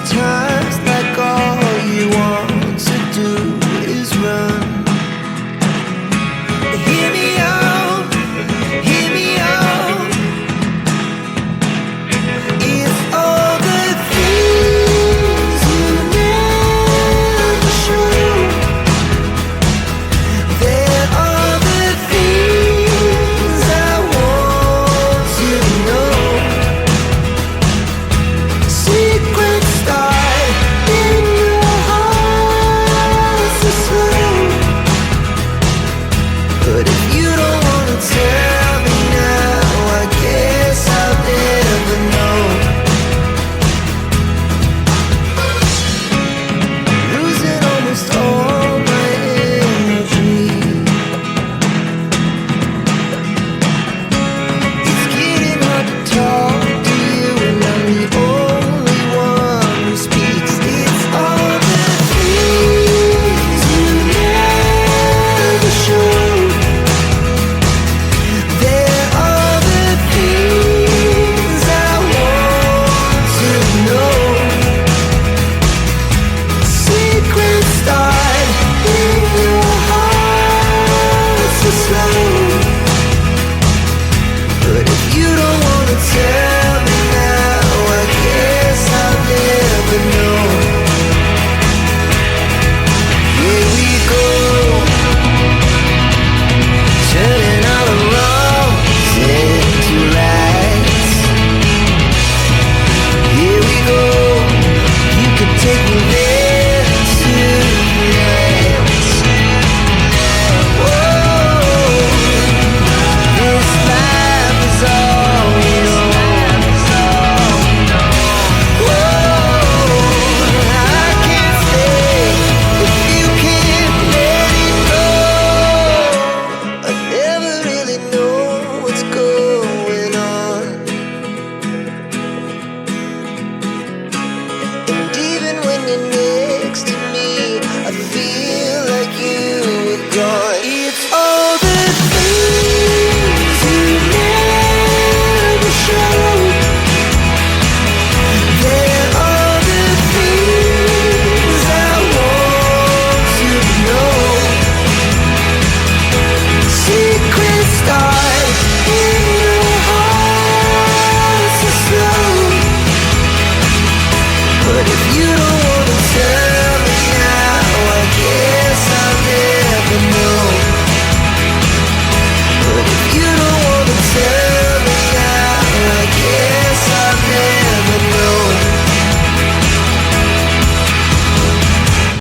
Sometimes like all you want to do is run. Hear me out, hear me out. It's all the things you never show. There are the things I want to know. Secrets start in your heart so slow. But if you don't wanna tell me now, I guess I'll never know. Losing almost all my energy. It's getting hard to talk to you, and I'm the only one who speaks. It's all the things you never show. There are the things I want to know. Secrets start in your heart so slow. But if you don't wanna tell me now, I guess I'll never know. Here we go, turning all the wrongs into rights. Here we go, you can take me there tonight. Whoa, this life is all we own. Whoa, I can't stay if you can't let it go. I never really know what's going on. And even when you're next to me, I feel like you were gone. It's all the things you never show. There are the things I want to know. Secrets start in your heart so slow. But if you don't